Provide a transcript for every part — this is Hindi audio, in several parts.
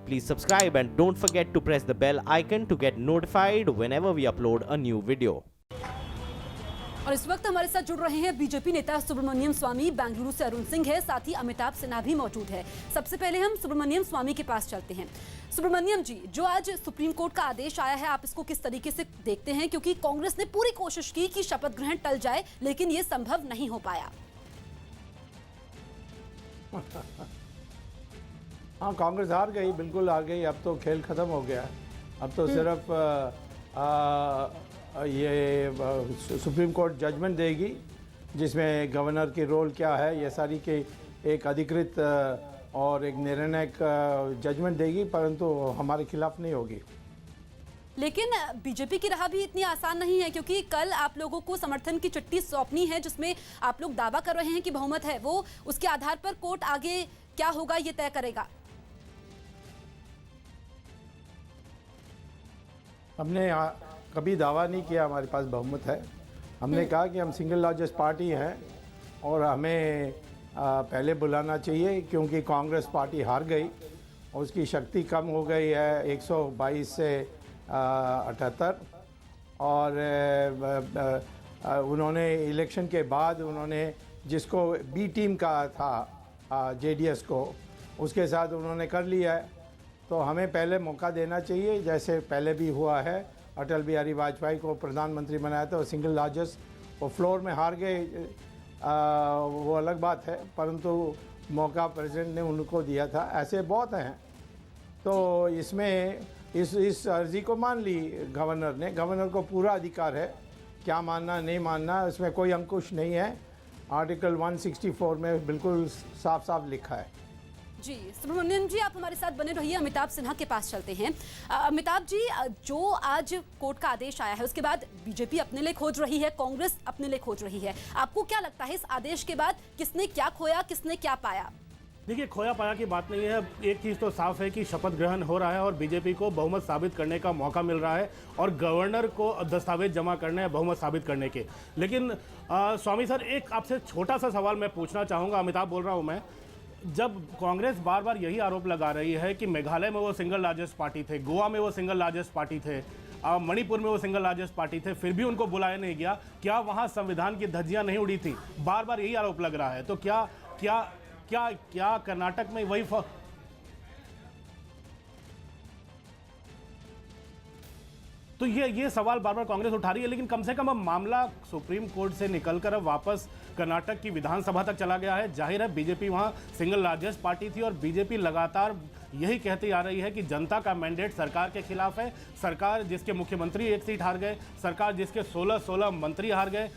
please subscribe and don't forget to press the bell icon to get notified whenever we upload a new video. और इस वक्त हमारे साथ जुड़ रहे हैं बीजेपी नेता सुब्रमण्यम स्वामी, बेंगलुरु से अरुण सिंह है, साथ ही अमिताभ सिन्हा भी मौजूद है। सबसे पहले हम सुब्रमण्यम स्वामी के पास चलते हैं। सुब्रमण्यम जी, जो आज सुप्रीम कोर्ट का आदेश आया है, आप इसको किस तरीके से देखते हैं? क्योंकि कांग्रेस ने पूरी कोशिश की कि शपथ ग्रहण टल जाए, लेकिन ये संभव नहीं हो पाया। हाँ, कांग्रेस हार गई, बिल्कुल हार गई। अब तो खेल खत्म हो गया। अब तो सिर्फ ये सुप्रीम कोर्ट जजमेंट देगी जिसमें गवर्नर की रोल क्या है, ये सारी के एक अधिकृत और एक निर्णायक जजमेंट देगी, परंतु हमारे खिलाफ नहीं होगी। लेकिन बीजेपी की राह भी इतनी आसान नहीं है, क्योंकि कल आप लोगों को समर्थन की चिट्ठी सौंपनी है जिसमें आप लोग दावा कर रहे हैं कि बहुमत है, वो उसके आधार पर कोर्ट आगे क्या होगा ये तय करेगा। हमने कभी दावा नहीं किया हमारे पास बहुमत है। हमने कहा कि हम सिंगल लार्जेस्ट पार्टी हैं और हमें पहले बुलाना चाहिए, क्योंकि कांग्रेस पार्टी हार गई और उसकी शक्ति कम हो गई है 122 से 78। और उन्होंने इलेक्शन के बाद उन्होंने जिसको बी टीम का था जेडीएस को, उसके साथ उन्होंने कर लिया है। तो हमें पहले मौका देना चाहिए, जैसे पहले भी हुआ है। अटल बिहारी वाजपेयी को प्रधानमंत्री बनाया था, वो सिंगल लार्जेस्ट, वो फ्लोर में हार गए, वो अलग बात है, परंतु मौका प्रेसिडेंट ने उनको दिया था। ऐसे बहुत हैं। तो इसमें इस अर्जी को मान ली गवर्नर ने। गवर्नर को पूरा अधिकार है, क्या मानना नहीं मानना, इसमें कोई अंकुश नहीं है। आर्टिकल 164 में बिल्कुल साफ साफ लिखा है। जी सुब्रमण्यम जी, आप हमारे साथ बने रहिए। अमिताभ सिन्हा के पास चलते हैं। अमिताभ जी, जो आज कोर्ट का आदेश आया है उसके बाद बीजेपी अपने लिए खोज रही है, कांग्रेस अपने लिए खोज रही है। आपको क्या लगता है इस आदेश के बाद किसने क्या खोया, किसने क्या पाया? देखिए, खोया पाया की बात नहीं है। एक चीज़ तो साफ है कि शपथ ग्रहण हो रहा है और बीजेपी को बहुमत साबित करने का मौका मिल रहा है और गवर्नर को दस्तावेज जमा करने हैं बहुमत साबित करने के। लेकिन स्वामी सर, एक आपसे छोटा सा सवाल मैं पूछना चाहूँगा। अमिताभ बोल रहा हूँ मैं। जब कांग्रेस बार बार यही आरोप लगा रही है कि मेघालय में वो सिंगल लार्जेस्ट पार्टी थे, गोवा में वो सिंगल लार्जेस्ट पार्टी थे, मणिपुर में वो सिंगल लार्जेस्ट पार्टी थे, फिर भी उनको बुलाया नहीं गया, क्या वहाँ संविधान की धज्जियाँ नहीं उड़ी थी? बार बार यही आरोप लग रहा है। तो क्या क्या क्या क्या कर्नाटक में वही तो ये सवाल बार बार कांग्रेस उठा रही है। लेकिन कम से कम अब मामला सुप्रीम कोर्ट से निकलकर अब वापस कर्नाटक की विधानसभा तक चला गया है। जाहिर है बीजेपी वहां सिंगल लार्जेस्ट पार्टी थी और बीजेपी लगातार यही कहती आ रही है कि जनता का मैंडेट सरकार के खिलाफ है। सरकार जिसके मुख्यमंत्री एक सीट हार गए, सरकार जिसके 16 मंत्री हार गए,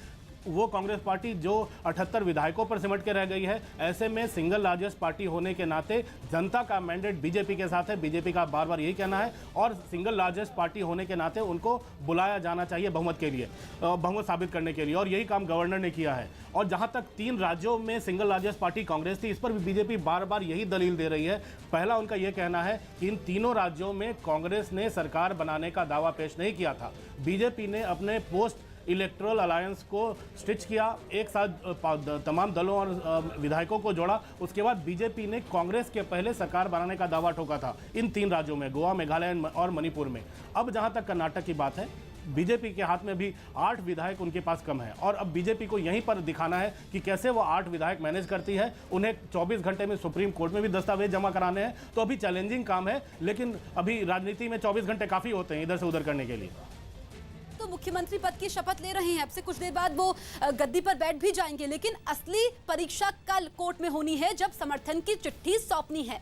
वो कांग्रेस पार्टी जो 78 विधायकों पर सिमट के रह गई है। ऐसे में सिंगल लार्जेस्ट पार्टी होने के नाते जनता का मैंडेट बीजेपी के साथ है। बीजेपी का बार बार यही कहना है और सिंगल लार्जेस्ट पार्टी होने के नाते उनको बुलाया जाना चाहिए बहुमत के लिए, बहुमत साबित करने के लिए, और यही काम गवर्नर ने किया है। और जहां तक 3 राज्यों में सिंगल लार्जेस्ट पार्टी कांग्रेस थी, इस पर भी बीजेपी बार बार यही दलील दे रही है। पहला उनका यह कहना है कि इन तीनों राज्यों में कांग्रेस ने सरकार बनाने का दावा पेश नहीं किया था। बीजेपी ने अपने पोस्ट इलेक्टोरल अलायंस को स्टिच किया, एक साथ तमाम दलों और विधायकों को जोड़ा। उसके बाद बीजेपी ने कांग्रेस के पहले सरकार बनाने का दावा ठोका था इन 3 राज्यों में, गोवा, मेघालय और मणिपुर में। अब जहां तक कर्नाटक की बात है, बीजेपी के हाथ में भी 8 विधायक उनके पास कम है और अब बीजेपी को यहीं पर दिखाना है कि कैसे वो 8 विधायक मैनेज करती है। उन्हें 24 घंटे में सुप्रीम कोर्ट में भी दस्तावेज जमा कराने हैं, तो अभी चैलेंजिंग काम है। लेकिन अभी राजनीति में 24 घंटे काफ़ी होते हैं इधर से उधर करने के लिए। तो मुख्यमंत्री पद की शपथ ले रहे हैं, अब से कुछ देर बाद वो गद्दी पर बैठ भी जाएंगे, लेकिन असली परीक्षा कल कोर्ट में होनी है जब समर्थन की चिट्ठी सौंपनी है।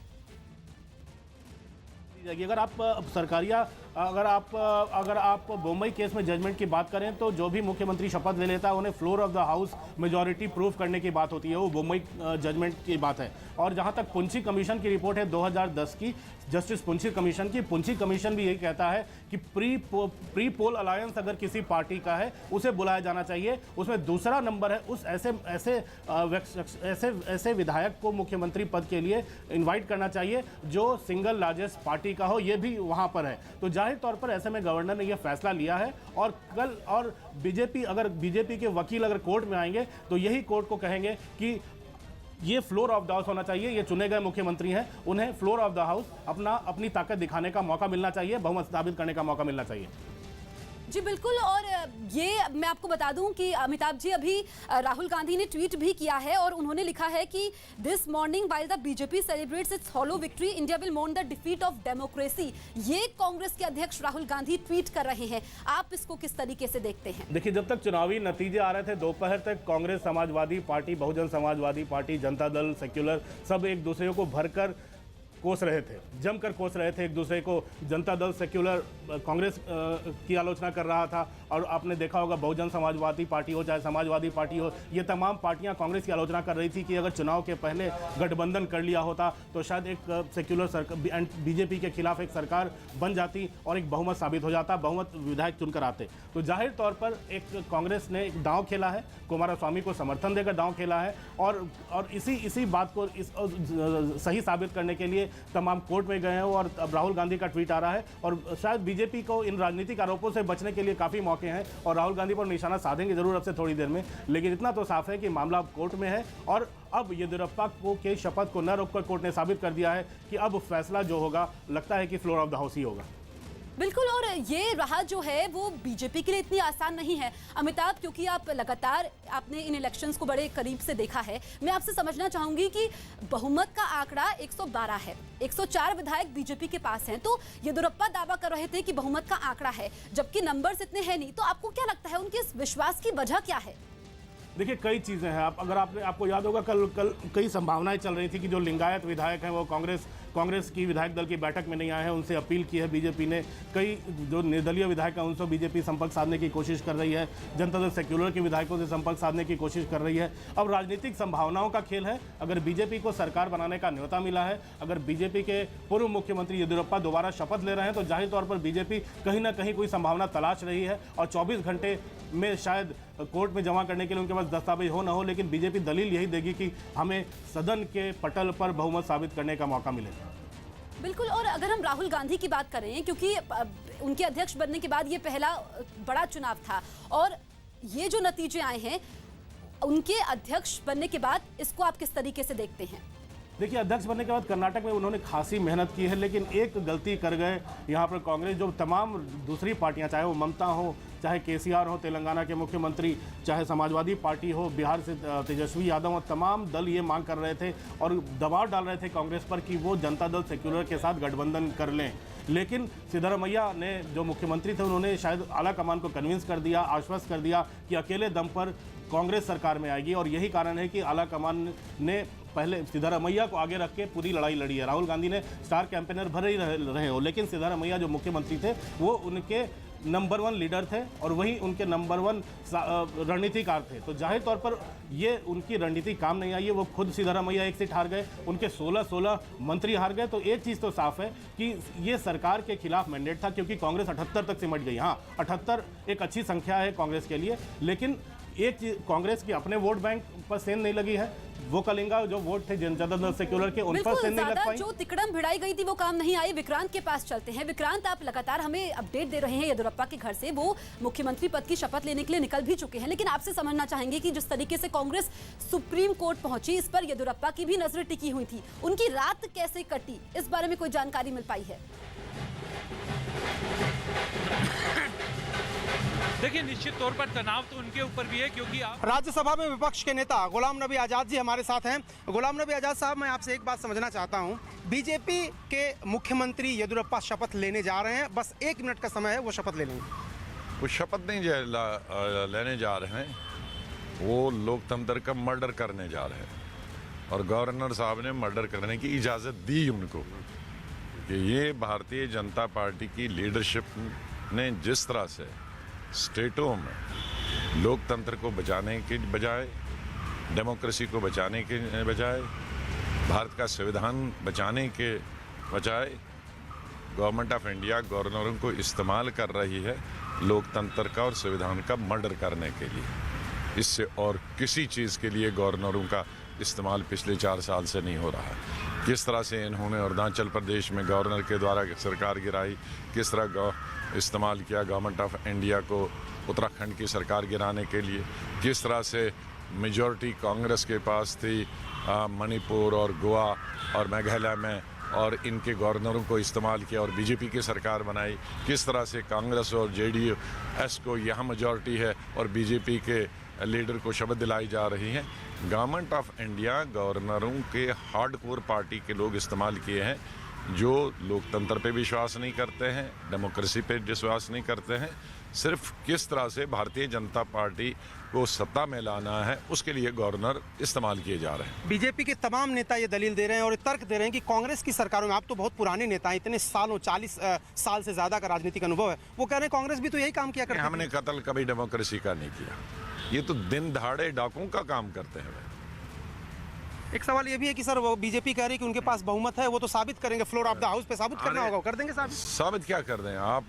अगर आप सरकारिया अगर आप बम्बई केस में जजमेंट की बात करें तो जो भी मुख्यमंत्री शपथ ले लेता है उन्हें floor of the house majority prove करने की बात होती है, वो बम्बई जजमेंट की बात है। और जहां तक पुंछी कमीशन की रिपोर्ट है 2010 की, जस्टिस पुंछी कमीशन की, पुंछी कमीशन भी यही कहता है कि प्री पोल अलायंस अगर किसी पार्टी का है उसे बुलाया जाना चाहिए। उसमें दूसरा नंबर है उस ऐसे विधायक को मुख्यमंत्री पद के लिए इन्वाइट करना चाहिए जो सिंगल लार्जेस्ट पार्टी का हो, ये भी वहां पर है। तो जाहिर तौर पर ऐसे में गवर्नर ने यह फैसला लिया है और कल बीजेपी के वकील अगर कोर्ट में आएंगे तो यही कोर्ट को कहेंगे कि ये फ्लोर ऑफ द हाउस होना चाहिए। ये चुने गए मुख्यमंत्री हैं, उन्हें फ्लोर ऑफ द हाउस अपनी ताकत दिखाने का मौका मिलना चाहिए, बहुमत साबित करने का मौका मिलना चाहिए। जी बिल्कुल। और ये मैं आपको बता दूं कि अमिताभ जी, अभी राहुल गांधी ने ट्वीट भी किया है और उन्होंने लिखा है कि this morning while the BJP celebrates it's hollow victory, India will मोर्न the defeat of democracy. ये कांग्रेस के अध्यक्ष राहुल गांधी ट्वीट कर रहे हैं। आप इसको किस तरीके से देखते हैं? देखिए, जब तक चुनावी नतीजे आ रहे थे दोपहर तक Congress, Samajwadi party, Bahujan Samajwadi party, Janata Dal, secular सब एक दूसरे को भरकर कोस रहे थे, जमकर कोस रहे थे एक दूसरे को। जनता दल, सेक्युलर, कांग्रेस की आलोचना कर रहा था और आपने देखा होगा बहुजन समाजवादी पार्टी हो चाहे समाजवादी पार्टी हो, ये तमाम पार्टियां कांग्रेस की आलोचना कर रही थी कि अगर चुनाव के पहले गठबंधन कर लिया होता तो शायद एक सेक्युलर सरकार, बीजेपी के खिलाफ एक सरकार बन जाती और एक बहुमत साबित हो जाता, बहुमत विधायक चुनकर आते। तो जाहिर तौर पर एक कांग्रेस ने एक दांव खेला है, कुमारस्वामी को समर्थन देकर दांव खेला है और इसी बात को सही साबित करने के लिए तमाम कोर्ट में गए हैं। और अब राहुल गांधी का ट्वीट आ रहा है और शायद बीजेपी को इन राजनीतिक आरोपों से बचने के लिए काफ़ी मौके हैं और राहुल गांधी पर निशाना साधेंगे जरूर अब से थोड़ी देर में। लेकिन इतना तो साफ है कि मामला अब कोर्ट में है और अब येदियुरप्पा के शपथ को न रोककर कोर्ट ने साबित कर दिया है कि अब फैसला जो होगा लगता है कि फ्लोर ऑफ द हाउस ही होगा। बिल्कुल। और ये राह जो है वो बीजेपी के लिए इतनी आसान नहीं है अमिताभ, क्योंकि आप लगातार आपने इन इलेक्शंस को बड़े करीब से देखा है। मैं आपसे समझना चाहूंगी कि बहुमत का आंकड़ा 112 है, 104 विधायक बीजेपी के पास हैं, तो येदियुरप्पा दावा कर रहे थे कि बहुमत का आंकड़ा है, जबकि नंबर्स इतने हैं नहीं। तो आपको क्या लगता है उनके इस विश्वास की वजह क्या है? देखिए, कई चीज़ें हैं। आपको याद होगा कल कई संभावनाएं चल रही थी कि जो लिंगायत विधायक हैं वो कांग्रेस की विधायक दल की बैठक में नहीं आए हैं, उनसे अपील की है बीजेपी ने। कई जो निर्दलीय विधायक हैं उनसे बीजेपी संपर्क साधने की कोशिश कर रही है, जनता दल सेक्युलर के विधायकों से संपर्क साधने की कोशिश कर रही है। अब राजनीतिक संभावनाओं का खेल है। अगर बीजेपी को सरकार बनाने का न्योता मिला है, अगर बीजेपी के पूर्व मुख्यमंत्री येदियुरप्पा दोबारा शपथ ले रहे हैं, तो जाहिर तौर पर बीजेपी कहीं ना कहीं कोई संभावना तलाश रही है और 24 घंटे में शायद कोर्ट में जमा करने के लिए उनके पास दस्तावेज हो ना हो, लेकिन बीजेपी दलील यही देगी कि हमें सदन के पटल पर बहुमत साबित करने का मौका मिले। बिल्कुल। और अगर हम राहुल गांधी की बात करें, क्योंकि उनके अध्यक्ष बनने के बाद ये पहला बड़ा चुनाव था और ये जो नतीजे आए हैं उनके अध्यक्ष बनने के बाद, इसको आप किस तरीके से देखते हैं? देखिए, अध्यक्ष बनने के बाद कर्नाटक में उन्होंने खासी मेहनत की है, लेकिन एक गलती कर गए यहाँ पर कांग्रेस। जो तमाम दूसरी पार्टियां, चाहे वो ममता हो, चाहे केसीआर हो तेलंगाना के मुख्यमंत्री, चाहे समाजवादी पार्टी हो बिहार से तेजस्वी यादव हो, तमाम दल ये मांग कर रहे थे और दबाव डाल रहे थे कांग्रेस पर कि वो जनता दल सेक्युलर के साथ गठबंधन कर लें। लेकिन सिद्धरामैया ने, जो मुख्यमंत्री थे, उन्होंने शायद आला कमान को कन्विंस कर दिया, आश्वस्त कर दिया कि अकेले दम पर कांग्रेस सरकार में आएगी। और यही कारण है कि आला कमान ने पहले सिद्धरामैया को आगे रख के पूरी लड़ाई लड़ी है। राहुल गांधी ने स्टार कैंपेनर भरे ही रहे हो, लेकिन सिद्धरामैया जो मुख्यमंत्री थे वो उनके नंबर 1 लीडर थे और वही उनके नंबर 1 रणनीतिकार थे। तो जाहिर तौर पर ये उनकी रणनीति काम नहीं आई है। वो खुद सिद्धरामैया एक सीट हार गए, उनके 16 मंत्री हार गए। तो एक चीज़ तो साफ है कि ये सरकार के खिलाफ मैंडेट था, क्योंकि कांग्रेस 78 तक सिमट गई। हाँ, 78 एक अच्छी संख्या है कांग्रेस के लिए, लेकिन एक चीज कांग्रेस की अपने वोट बैंक पर सेंध नहीं लगी है। वो कलिंगा जो वोट थे जनता दल सेक्युलर के, उन पर सेंध नहीं लग पाई। जो तिकड़म भिड़ाई गई थी वो काम नहीं आई। विक्रांत के पास चलते हैं। विक्रांत, आप लगातार हमें अपडेट दे रहे हैं येदियुरप्पा के घर से। वो मुख्यमंत्री पद की शपथ लेने के लिए निकल भी चुके हैं, लेकिन आपसे समझना चाहेंगे कि जिस तरीके से कांग्रेस सुप्रीम कोर्ट पहुंची, इस पर येदियुरप्पा की भी नजर टिकी हुई थी। उनकी रात कैसे कटी, इस बारे में कोई जानकारी मिल पाई है? देखिए, निश्चित तौर पर तनाव तो उनके ऊपर भी है, क्योंकि राज्यसभा में विपक्ष के नेता गुलाम नबी आजाद जी हमारे साथ हैं। गुलाम नबी आजाद साहब, मैं आपसे एक बात समझना चाहता हूं। बीजेपी के मुख्यमंत्री येदियुरप्पा शपथ लेने जा रहे हैं, बस 1 मिनट का समय है, वो शपथ ले लेंगे। वो शपथ नहीं लेने जा रहे हैं, वो लोकतंत्र का मर्डर करने जा रहे हैं और गवर्नर साहब ने मर्डर करने की इजाज़त दी उनको। कि ये भारतीय जनता पार्टी की लीडरशिप ने जिस तरह से स्टेटों में लोकतंत्र को बचाने के बजाय, डेमोक्रेसी को बचाने के बजाय, भारत का संविधान बचाने के बजाय गवर्नमेंट ऑफ इंडिया गवर्नरों को इस्तेमाल कर रही है लोकतंत्र का और संविधान का मर्डर करने के लिए। इससे और किसी चीज़ के लिए गवर्नरों का इस्तेमाल पिछले 4 साल से नहीं हो रहा है। किस तरह से इन्होंने अरुणाचल प्रदेश में गवर्नर के द्वारा सरकार गिराई, किस तरह इस्तेमाल किया गवर्नमेंट ऑफ इंडिया को उत्तराखंड की सरकार गिराने के लिए, किस तरह से मेजॉरिटी कांग्रेस के पास थी मणिपुर और गोवा और मेघालय में और इनके गवर्नरों को इस्तेमाल किया और बीजेपी की सरकार बनाई, किस तरह से कांग्रेस और जेडीएस को यहाँ मेजॉरिटी है और बीजेपी के लीडर को शपथ दिलाई जा रही है। गवर्नमेंट ऑफ इंडिया गवर्नरों के हार्डकोर पार्टी के लोग इस्तेमाल किए हैं जो लोकतंत्र पे विश्वास नहीं करते हैं, डेमोक्रेसी पे विश्वास नहीं करते हैं, सिर्फ किस तरह से भारतीय जनता पार्टी को सत्ता में लाना है उसके लिए गवर्नर इस्तेमाल किए जा रहे हैं। बीजेपी के तमाम नेता ये दलील दे रहे हैं और ये तर्क दे रहे हैं कि कांग्रेस की सरकारों में, आप तो बहुत पुराने नेता हैं, इतने सालों 40 साल से ज़्यादा का राजनीतिक अनुभव है, वो कह रहे हैं कांग्रेस भी तो यही काम किया करती है। हमने कत्ल कभी डेमोक्रेसी का नहीं किया, ये तो दिन दहाड़े डाकुओं का काम करते हैं। एक सवाल ये भी है कि सर वो बीजेपी कह रही है कि उनके पास बहुमत है, वो तो साबित करेंगे, फ्लोर ऑफ द हाउस पे साबित करना होगा, वो कर देंगे साबित। साबित क्या कर दें आप?